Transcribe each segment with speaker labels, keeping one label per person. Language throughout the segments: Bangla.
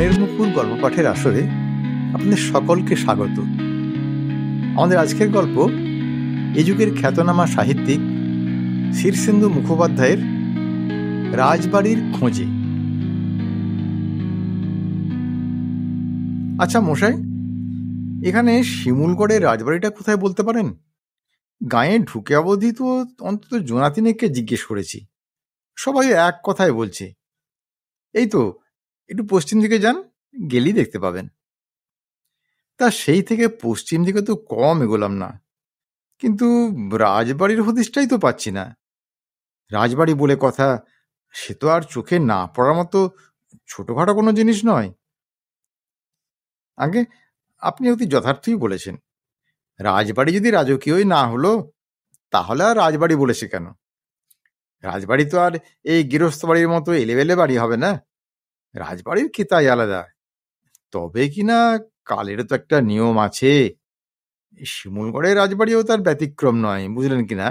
Speaker 1: মনের মুকুর গল্প পাঠের আসরে আপনাদের সকলকে স্বাগত। আমাদের আজকের গল্প এ যুগের খ্যাতনামা সাহিত্যিক শীর্ষেন্দু মুখোপাধ্যায়ের রাজবাড়ির খোঁজে। আচ্ছা মশাই, এখানে শিমুলগড়ের রাজবাড়িটা কোথায় বলতে পারেন? গাঁয়ে ঢুকে অবধি তো অন্তত জোনা তিনেককে জিজ্ঞেস করেছি, সবাই এক কথাই বলছে। এই তো একটু পশ্চিম দিকে যান, গেলেই দেখতে পাবেন। তা সেই থেকে পশ্চিম দিকে তো কম এগোলাম না, কিন্তু রাজবাড়ির হদিশটাই তো পাচ্ছি না। রাজবাড়ি বলে কথা, সে তো আর চোখে না পড়ার মতো ছোটখাটো কোনো জিনিস নয়। আগে আপনি অতি যথার্থই বলেছেন, রাজবাড়ি যদি রাজকীয়ই না হলো তাহলে আর রাজবাড়ি বলেছে কেন? রাজবাড়ি তো আর এই গৃহস্থ বাড়ির মতো এলেবেলে বাড়ি হবে না, রাজবাড়ির কেতাই আলাদা। তবে কিনা কালেরও তো একটা নিয়ম আছে, শিমুলগড়ের রাজবাড়িও তার ব্যতিক্রম নয়, বুঝলেন কিনা?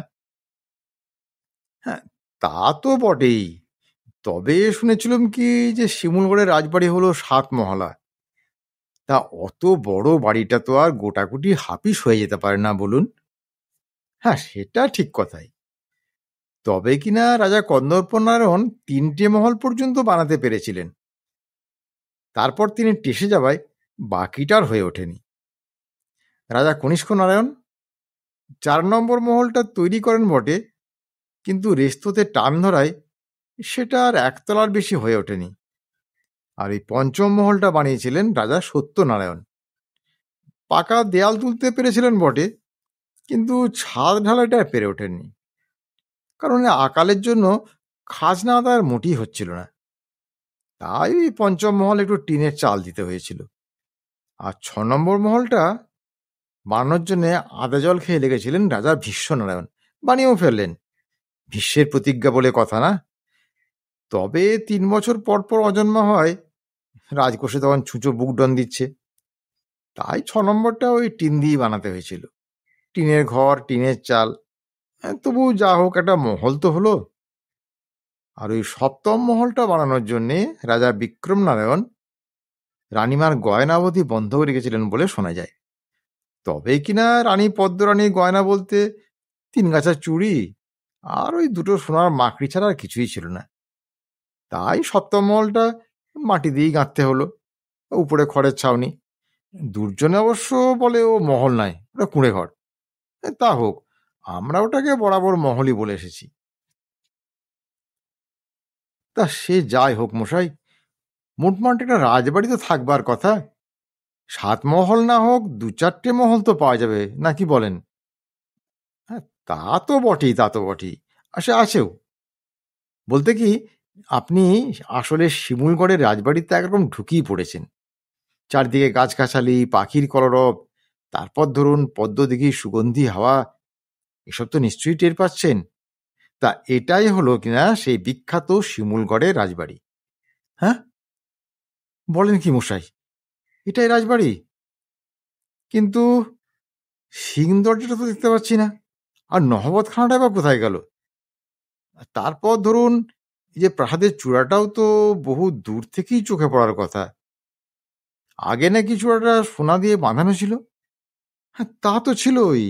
Speaker 1: হ্যাঁ, তা তো বটেই। তবে শুনেছিলাম কি যে শিমুলগড়ের রাজবাড়ি হলো 7 মহলা। তা অত বড় বাড়িটা তো আর গোটাগুটি হাপিস হয়ে যেতে পারে না, বলুন? হ্যাঁ, সেটা ঠিক কথাই। তবে কিনা রাজা কন্দর্প নারায়ণ 3টে মহল পর্যন্ত বানাতে পেরেছিলেন, তারপর তিনি টেসে যাওয়ায় বাকিটার হয়ে ওঠেনি। রাজা কনিষ্ক নারায়ণ 4 নম্বর মহলটা তৈরি করেন বটে, কিন্তু রেস্তোতে টান ধরায় সেটা আর একতলার বেশি হয়ে ওঠেনি। আর এই 5ম মহলটা বানিয়েছিলেন রাজা সত্যনারায়ণ। পাকা দেয়াল তুলতে পেরেছিলেন বটে, কিন্তু ছাদ ঢালাইটা পেরে ওঠেননি, কারণ আকালের জন্য খাজনা আদায়ের মোটেই হচ্ছিল না। তাই ওই 5ম মহল একটু টিনের চাল দিতে হয়েছিল। আর 6 নম্বর মহলটা বানানোর জন্য আদা জল খেয়ে লেগেছিলেন রাজা ভীষ্মনারায়ণ, বানিয়েও ফেললেন। ভীষ্মের প্রতিজ্ঞা বলে কথা না। তবে 3 বছর পর পর অজন্মা হয়, রাজকোষে তখন ছুঁচো বুকডন দিচ্ছে, তাই 6 নম্বরটা ওই টিন দিয়ে বানাতে হয়েছিল। টিনের ঘর, টিনের চাল, তবু যা হোক একটা মহল তো হলো। আর ওই 7ম মহলটা বানানোর জন্যে রাজা বিক্রম নারায়ণ রানীমার গয়নাবধি বন্ধ করে রেখেছিলেন বলে শোনা যায়। তবে কিনা রানী পদ্মরানীর গয়না বলতে 3 গাছা চুড়ি আর ওই 2টো সোনার মাকড়ি ছাড়া আর কিছুই ছিল না। তাই 7ম মহলটা মাটি দিয়েই গাঁথতে হলো, উপরে খড়ের ছাউনি। দুর্জনে অবশ্য বলে ও মহল নয়, ওটা কুঁড়ে ঘর। তা হোক, আমরা ওটাকে বরাবর মহলই বলে এসেছি। তা সে যাই হোক মশাই, মোটমাট একটা রাজবাড়ি তো থাকবার কথা। 7 মহল না হোক 2-4টে মহল তো পাওয়া যাবে, নাকি বলেন? হ্যাঁ, তা তো বটেই, তা তো বটেই। আছেও বলতে কি, আপনি আসলে শিমুলগড়ের রাজবাড়িতে একরকম ঢুকিয়ে পড়েছেন। চারদিকে গাছগাছালি, পাখির কলরব, তারপর ধরুন পদ্মদিঘির সুগন্ধি হাওয়া, এসব তো নিশ্চয়ই টের পাচ্ছেন। তা এটাই হলো কিনা সেই বিখ্যাত শিমুলগড়ের রাজবাড়ি। হ্যাঁ, বলেন কি মশাই, এটাই রাজবাড়ি? কিন্তু সিং দরজাটা তো দেখতে পাচ্ছি না, আর নহবতখানাটা বা কোথায় গেল? তারপর ধরুন এই যে প্রাসাদের চূড়াটাও তো বহু দূর থেকেই চোখে পড়ার কথা। আগে নাকি চূড়াটা সোনা দিয়ে বাঁধানো ছিল? হ্যাঁ, তা তো ছিলই।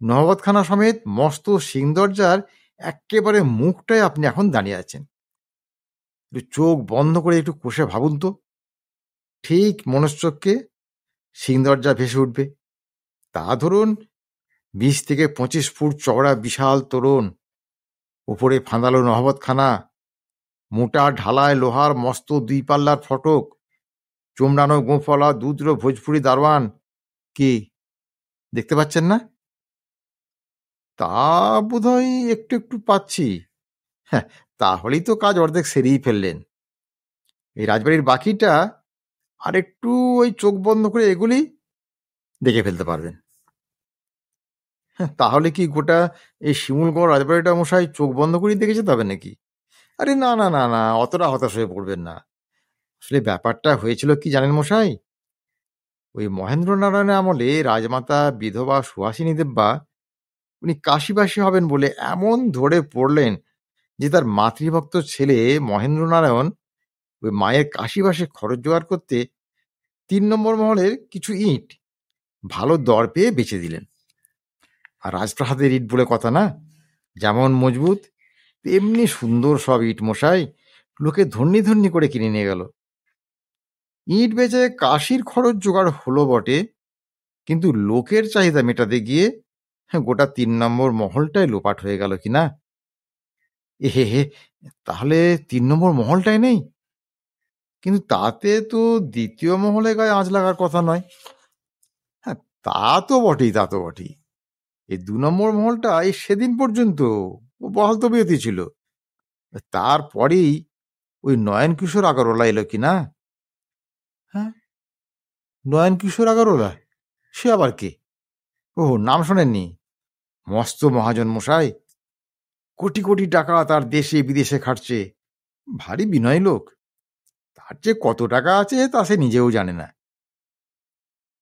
Speaker 1: নহবতখানা সমেত মস্ত সিং দরজার একেবারে মুখটায় আপনি এখন দাঁড়িয়ে আছেন। একটু চোখ বন্ধ করে একটু কষে ভাবুন তো, ঠিক মনশ্চক্কে সিং দরজা ভেসে উঠবে। তা ধরুন 20 থেকে 25 ফুট চওড়া বিশাল তোরণ, উপরে ফাঁদালো নহবতখানা, মোটা ঢালায় লোহার মস্ত 2 পাল্লার ফটক, চোমড়ানো গোঁফওয়ালা 2 ভোজপুরি দারোয়ান। কি দেখতে পাচ্ছেন না? তা বোধহয় একটু একটু পাচ্ছি। হ্যাঁ, তাহলেই তো কাজ অর্ধেক সেরেই ফেললেন। এই রাজবাড়ির বাকিটা আর একটু ওই চোখ বন্ধ করে এগুলি দেখে ফেলতে পারবেন। হ্যাঁ, তাহলে কি গোটা এই শিমুলগড় রাজবাড়িটা মশাই চোখ বন্ধ করেই দেখে যেতে হবে নাকি? আরে না না না না, অতটা হতাশ হয়ে পড়বেন না। আসলে ব্যাপারটা হয়েছিল কি জানেন মশাই, ওই মহেন্দ্র নারায়ণের আমলে রাজমাতা বিধবা সুহাসিনী দেববা উনি কাশীবাসী হবেন বলে এমন ধরে পড়লেন যে তার মাতৃভক্ত ছেলে মহেন্দ্র নারায়ণ ওই মায়ের কাশি বাসে খরচ জোগাড় করতে 3 নম্বর মহলের কিছু ইট ভালো দর পেয়ে বেচে দিলেন। আর রাজপ্রাসাদের ইট বলে কথা না, যেমন মজবুত তেমনি সুন্দর সব ইট মশাই, লোকে ধন্যি ধন্যি করে কিনে নিয়ে গেল। ইট বেচে কাশির খরচ জোগাড় হলো বটে, কিন্তু লোকের চাহিদা মেটাতে গিয়ে গোটা 3 নম্বর মহলটাই লোপাট হয়ে গেল কিনা। এ হে হে, তাহলে 3 নম্বর মহলটাই নেই? কিন্তু তাতে তো দ্বিতীয় মহলে গায়ে আঁচ লাগার কথা নয়। হ্যাঁ, তা তো বটেই, তা তো বটেই। এই 2 নম্বর মহলটা এই সেদিন পর্যন্ত ও বহাল তবিয়তই ছিল। তারপরেই ওই নয়ন কিশোর আগরওয়ালা এলো কিনা। হ্যাঁ, নয়ন কিশোর আগরওয়ালা, সে আবার কে? ও, নাম শোনেননি? মস্ত মহাজন মশাই, কোটি কোটি টাকা তার দেশে বিদেশে খাটছে, ভারী বিনয় লোক। তার যে কত টাকা আছে তা সে নিজেও জানে না।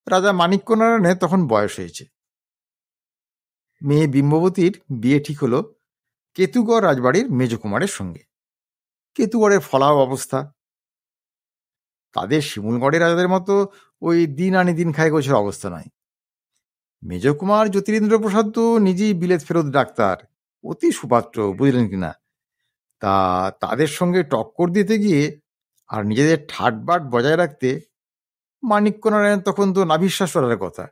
Speaker 1: রাজা মাণিক্য নারায়ণের তখন বয়স হয়েছে। মেয়ে বিম্ববতীর বিয়ে ঠিক হলো কেতুগড় রাজবাড়ির মেজকুমারের সঙ্গে। কেতুগড়ের ফলাও অবস্থা। তাদের শিমুলগড়ের রাজাদের মতো ওই দিন আনি দিন খায় গোছের অবস্থা নয়। মেজকুমার জ্যোতিরিন্দ্র প্রসাদ তো নিজেই বিলেত ফেরত ডাক্তার, অতি সুপাত্র, বুঝলেন কিনা। তা তাদের সঙ্গে টক্কর দিতে গিয়ে আর নিজেদের ঠাটবাট বজায় রাখতে মাণিক্য নারায়ণ তখন তো নাভিশ্বাস করার কথা।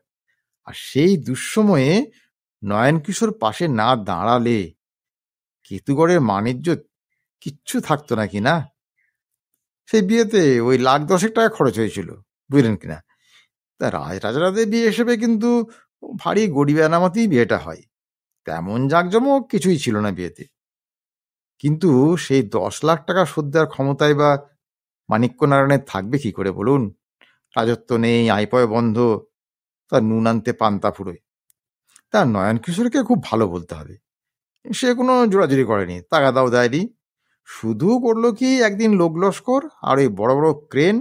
Speaker 1: আর সেই দুঃসময়ে নয়ন কিশোর পাশে না দাঁড়ালে কেতুগড়ের মানিজ্য কিচ্ছু থাকতো না কিনা। সেই বিয়েতে ওই $1,10,000 খরচ হয়েছিল, বুঝলেন কিনা। তা রাজরাজাদের বিয়ে হিসেবে কিন্তু ভারী গরিব আনামতেই বিয়েটা হয়, তেমন জাঁকজমক কিছুই ছিল না বিয়েতে। কিন্তু সেই $10,00,000 শোধ দেওয়ার ক্ষমতায় বা মাণিক্য নারায়ণের থাকবে কি করে বলুন। রাজত্ব নেই, আয়পয় বন্ধ, তার নুন আনতে পান্তা ফুরোয়। তা নয়ন কিশোরকে খুব ভালো বলতে হবে, সে কোনো জোড়াজুড়ি করেনি, তাগাদাও দেয়নি। শুধু করলো কি, একদিন লোক লস্কর আর ওই বড় বড় ক্রেন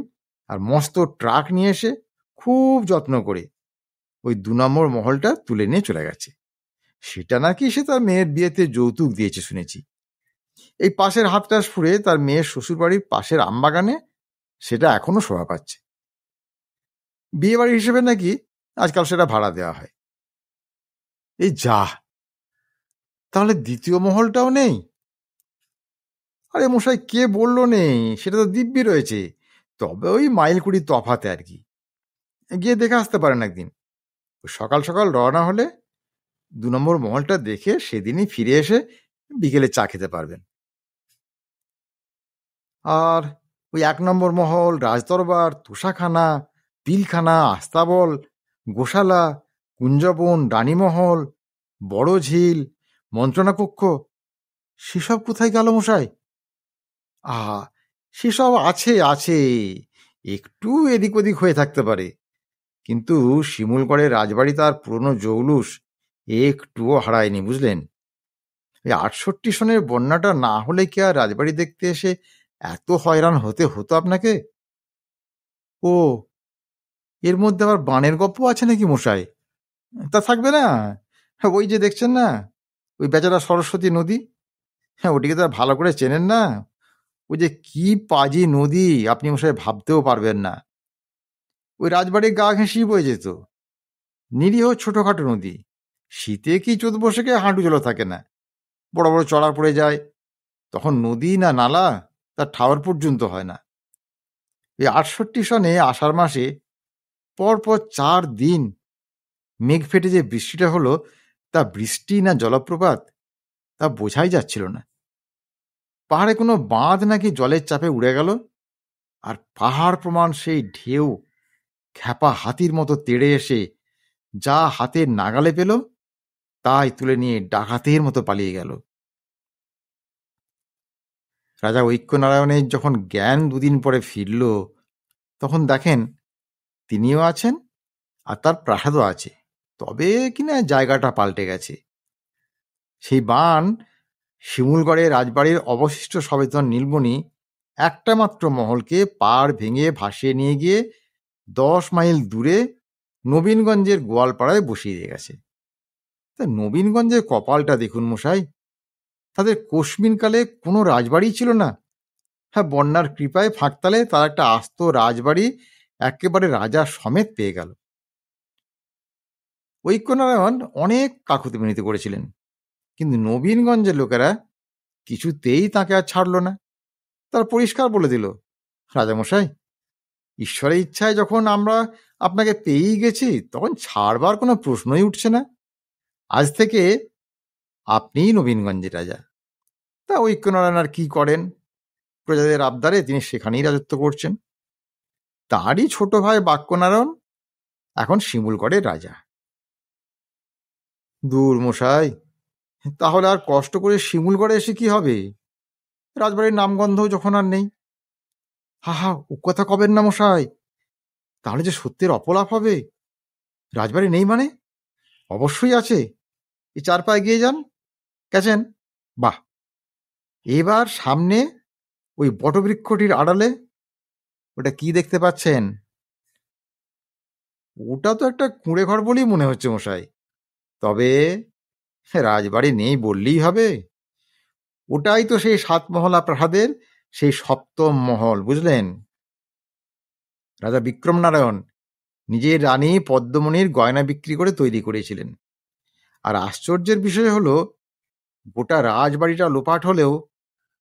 Speaker 1: আর মস্ত ট্রাক নিয়ে এসে খুব যত্ন করে ওই 2 নম্বর মহলটা তুলে নিয়ে চলে গেছে। সেটা নাকি সে তার মেয়ের বিয়েতে যৌতুক দিয়েছে শুনেছি। এই পাশের হাতটাস ফুড়ে তার মেয়ের শ্বশুরবাড়ির পাশের আমবাগানে সেটা এখনো শোভা পাচ্ছে। বিয়ে বাড়ি হিসেবে নাকি আজকাল সেটা ভাড়া দেওয়া হয়। এই যা, তাহলে দ্বিতীয় মহলটাও নেই? আরে মশাই, কে বললো নেই? সেটা তো দিব্যি রয়েছে, তবে ওই মাইল 20 তফাতে আর কি। গিয়ে দেখে আসতে পারেন একদিন। সকাল সকাল রওনা হলে 2 নম্বর মহলটা দেখে সেদিনই ফিরে এসে বিকেলে চা খেতে পারবেন। আর ওই 1 নম্বর মহল, রাজদরবার, তোষাখানা, পিলখানা, আস্তাবল, গোশালা, কুঞ্জবন, রানীমহল, বড় ঝিল, মন্ত্রণা কক্ষ, সেসব কোথায় গেল মশাই? আহা, সেসব আছে আছে, একটু এদিক ওদিক হয়ে থাকতে পারে, কিন্তু শিমুলগড়ের রাজবাড়ি তার পুরনো জৌলুস একটুও হারায়নি, বুঝলেন। এই 68 সনের বন্যাটা না হলে কি আর রাজবাড়ি দেখতে এসে এত হয়রান হতে হতো আপনাকে? ও, এর মধ্যে আবার বানের গপ্প আছে নাকি মশাই? তা থাকবে না। হ্যাঁ, ওই যে দেখছেন না, ওই বেচারা সরস্বতী নদী, হ্যাঁ, ওটিকে তো আর ভালো করে চেনেন না। ওই যে কি পাজি নদী, আপনি মশাই ভাবতেও পারবেন না। ওই রাজবাড়ির গা ঘেঁষিয়ে বয়ে যেত। নিরীহ ছোটখাটো নদী, শীতে কি চোদ বসেকে হাঁটু জল থাকে না, বড় বড় চড়া পড়ে যায়, তখন নদী না নালা তার ঠাওর পর্যন্ত হয় না। এই 68 সনে আষাঢ় মাসে পরপর 4 দিন মেঘ ফেটে যে বৃষ্টিটা হলো, তা বৃষ্টি না জলপ্রপাত তা বোঝাই যাচ্ছিল না। পাহাড়ে কোনো বাঁধ নাকি জলের চাপে উড়ে গেল, আর পাহাড় প্রমাণ সেই ঢেউ খ্যাপা হাতির মতো তেড়ে এসে যা হাতের নাগালে পেল তাই তুলে নিয়ে ডাকাতের মতো পালিয়ে গেল। রাজা ঐক্যনারায়ণের যখন জ্ঞান 2 দিন পরে ফিরল, তখন দেখেন তিনিও আছেন আর তার প্রাসাদও আছে, তবে কিনা জায়গাটা পাল্টে গেছে। সেই বান শিমুলগড়ের রাজবাড়ির অবশিষ্ট সবেতন নীলমণি একটা মাত্র মহলকে পাড় ভেঙে ভাসিয়ে নিয়ে গিয়ে 10 মাইল দূরে নবীনগঞ্জের গোয়ালপাড়ায় বসিয়ে দিয়ে গেছে। তা নবীনগঞ্জের কপালটা দেখুন মশাই, তাদের কোশমিনকালে কোনো রাজবাড়ি ছিল না, হ্যাঁ, বন্যার কৃপায় ফাঁকতালে তার একটা আস্ত রাজবাড়ি একেবারে রাজা সমেত পেয়ে গেল। ঐক্যনারায়ণ অনেক কাকুতি মিনতি করেছিলেন, কিন্তু নবীনগঞ্জের লোকেরা কিছুতেই তাকে আর ছাড়ল না। তারা পরিষ্কার বলে দিল, রাজামশাই, ঈশ্বরের ইচ্ছায় যখন আমরা আপনাকে পেয়েই গেছি, তখন ছাড়বার কোনো প্রশ্নই উঠছে না। আজ থেকে আপনিই নবীনগঞ্জের রাজা। তা ঐক্যনারায়ণ আর কি করেন? প্রজাদের আবদারে তিনি সেখানেই রাজত্ব করছেন। তারই ছোট ভাই বাক্যনারায়ণ এখন শিমুলগড়ের রাজা। দূর মশাই, তাহলে আর কষ্ট করে শিমুলগড়ে এসে কি হবে? রাজবাড়ির নামগন্ধ যখন আর নেই। হা হা, ও কথা কবেন না মশাই, তাহলে যে সত্যের অপলাপ হবে। রাজবাড়ি নেই মানে? অবশ্যই আছে। এই 4 পায়ে গিয়ে যান, গেছেন? বাহ, এবার সামনে ওই বটবৃক্ষটির আড়ালে ওটা কি দেখতে পাচ্ছেন? ওটা তো একটা কুঁড়ে ঘর বলেই মনে হচ্ছে মশাই। তবে রাজবাড়ি নেই বললেই হবে। ওটাই তো সেই 7 মহলা প্রাসাদের সেই 7ম মহল, বুঝলেন? রাজা বিক্রমনারায়ণ নিজের রানী পদ্মমণির গয়না বিক্রি করে তৈরি করেছিলেন। আর আশ্চর্যের বিষয় হলো, গোটা রাজবাড়িটা লোপাট হলেও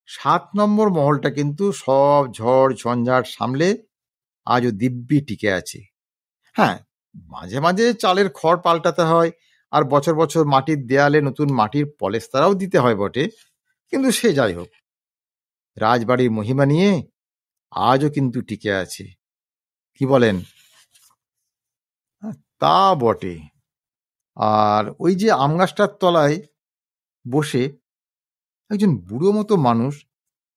Speaker 1: 7 নম্বর মহলটা কিন্তু সব ঝড় ঝঞ্ঝাট সামলে আজও দিব্যি টিকে আছে। হ্যাঁ, মাঝে মাঝে চালের খড় পাল্টাতে হয়, আর বছর বছর মাটির দেয়ালে নতুন মাটির পলেস্তারাও দিতে হয় বটে, কিন্তু সে যাই হোক, রাজবাড়ির মহিমা নিয়ে আজও কিন্তু টিকে আছে। কি বলেন? তা বটে। আর ওই যে আম গাছটার তলায় বসে একজন বুড়ো মতো মানুষ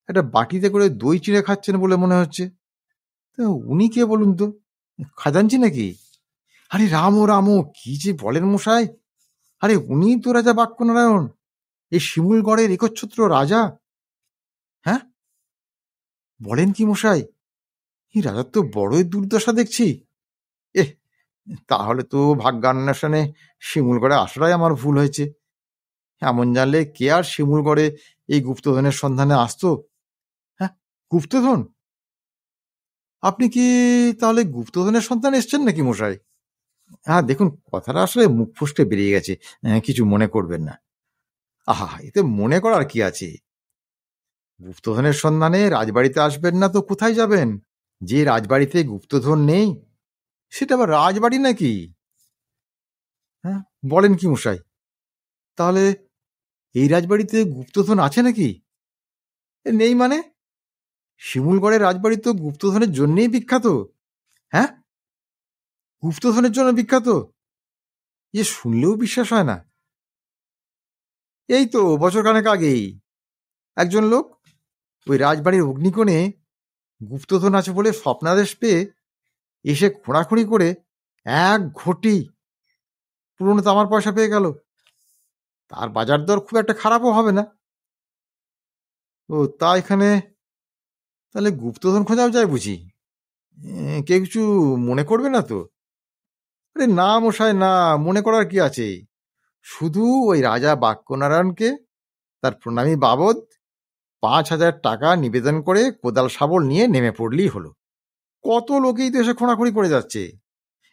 Speaker 1: একটা বাটিতে করে দই চিড়ে খাচ্ছেন বলে মনে হচ্ছে। তা উনি কে বলুন তো? খাজাঞ্চি নাকি? আরে রামো রামো, কি যে বলেন মশাই! আরে উনি তো রাজা বাক্যনারায়ণ, এই শিমুলগড়ের একচ্ছত্র রাজা। হ্যাঁ, বলেন কি মশাই? এই রাজার তো বড়ই দুর্দশা দেখছি। এহ, তাহলে তো ভাগ্যান্বেষণে শিমুলগড়ে আসাটাই আমার ভুল হয়েছে। এমন জানলে কে আর শিমুলগড়ে এই গুপ্তধনের সন্ধানে আসতো? হ্যাঁ, গুপ্তধন? আপনি কি তাহলে গুপ্তধনের সন্ধানে এসছেন নাকি মশাই? হ্যাঁ, দেখুন, কথাটা আসলে মুখ ফসকে বেরিয়ে গেছে, কিছু মনে করবেন না। আহা, এতে মনে করার কি আছে? গুপ্তধনের সন্ধানে রাজবাড়িতে আসবেন না তো কোথায় যাবেন? যে রাজবাড়িতে গুপ্তধন নেই, সেটা আবার রাজবাড়ি নাকি? হ্যাঁ, বলেন কি মশাই? তাহলে এই রাজবাড়িতে গুপ্তধন আছে নাকি? নেই মানে? শিমুলগড়ের রাজবাড়ি তো গুপ্তধনের জন্যেই বিখ্যাত। হ্যাঁ, গুপ্তধনের জন্য বিখ্যাত? এ শুনলেও বিশ্বাস হয় না। এই তো বছরখানেক আগেই একজন লোক ওই রাজবাড়ির অগ্নিকোণে গুপ্তধন আছে বলে স্বপ্নাদেশ পেয়ে এসে খোঁড়াখুঁড়ি করে 1 ঘটি পুরনো তামার পয়সা পেয়ে গেল। তার বাজার দর খুব একটা খারাপও হবে না। ও তা, এখানে তাহলে গুপ্তধন খোঁজাও যায় বুঝি? কেউ কিছু মনে করবে না তো? আরে না মশাই, না, মনে করার কি আছে? শুধু ওই রাজা বাক্যনারায়ণকে তার প্রণামী বাবদ 5,000 টাকা নিবেদন করে কোদাল শাবল নিয়ে নেমে পড়লেই হলো। কত লোকেই তো এসে খোঁড়াখুঁড়ি করে যাচ্ছে।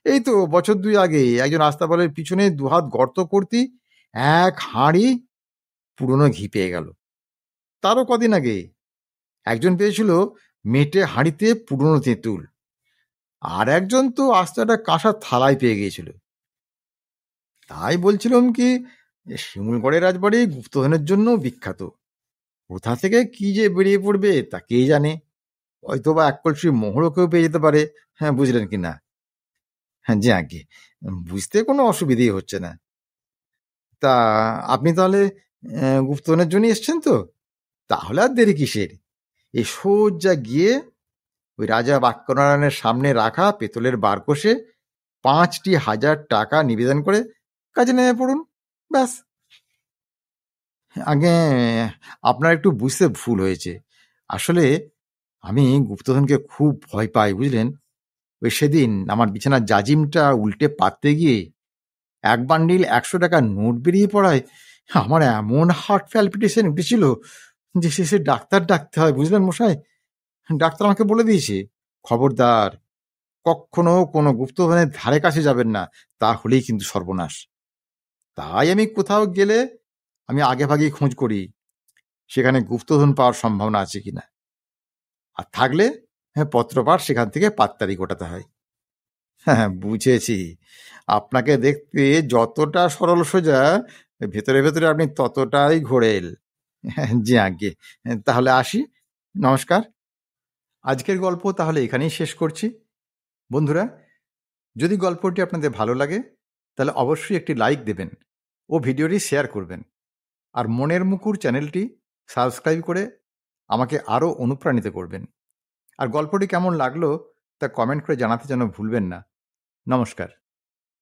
Speaker 1: এই তো বছর 2 আগে একজন আস্তাবলের পিছনে 2 হাত গর্ত করতে 1 হাঁড়ি পুরনো ঘি পেয়ে গেল। তারও কদিন আগে একজন পেয়েছিল মেটে হাঁড়িতে পুরনো তেঁতুল, আর একজন তো আস্তে একটা কাঁসার থালায় পেয়ে গিয়েছিল। তাই বলছিলাম কি, শিমুলগড়ের রাজবাড়ি গুপ্তধনের জন্য বিখ্যাত। কোথা থেকে কি যে বেরিয়ে পড়বে তা কে জানে। হয়তো বা 1 কলসি মোহরও কেউ পেয়ে যেতে পারে। হ্যাঁ, বুঝলেন কি না? হ্যাঁ, যে আগে বুঝতে কোনো অসুবিধেই হচ্ছে না। তা আপনি তাহলে গুপ্তধনের জন্য এসছেন তো? তাহলে আর দেরি কিসের? এই সোজা গিয়ে ওই রাজা বাক্যনারায়ণের সামনে রাখা পেতলের বারকোষে 5টি হাজার টাকা নিবেদন করে কাজে নেমে পড়ুন। ব্যাস। আগে আপনার একটু বুঝতে ভুল হয়েছে। আসলে আমি গুপ্তধনকে খুব ভয় পাই, বুঝলেন? ওই সেদিন আমার বিছানার জাজিমটা উল্টে পাততে গিয়ে 1 বান্ডিল 100 টাকার নোট বেরিয়ে পড়ায় আমার এমন হার্ট প্যালপিটেশন উঠেছিল যে শেষে ডাক্তার ডাকতে হয়, বুঝলেন মশাই? ডাক্তার আমাকে বলে দিয়েছে, খবরদার, কখনো কোনো গুপ্তধনের ধারে কাছে যাবেন না, তাহলেই কিন্তু সর্বনাশ। তাই আমি কোথাও গেলে আমি আগেভাগেই খোঁজ করি সেখানে গুপ্তধন পাওয়ার সম্ভাবনা আছে কিনা, আর থাকলে পত্রপাঠ সেখান থেকে পাত্তারি গোটাতে হয়। হ্যাঁ, বুঝেছি। আপনাকে দেখতে যতটা সরল সোজা, ভেতরে ভেতরে আপনি ততটাই ঘোরেল। জি আজ্ঞে। তাহলে আসি, নমস্কার। আজকের গল্প তাহলে এখানেই শেষ করছি। বন্ধুরা, যদি গল্পটি আপনাদের ভালো লাগে তাহলে অবশ্যই একটি লাইক দেবেন ও ভিডিওটি শেয়ার করবেন, আর মনের মুকুর চ্যানেলটি সাবস্ক্রাইব করে আমাকে আরও অনুপ্রাণিত করবেন। আর গল্পটি কেমন লাগলো তা কমেন্ট করে জানাতে যেন ভুলবেন না। নমস্কার।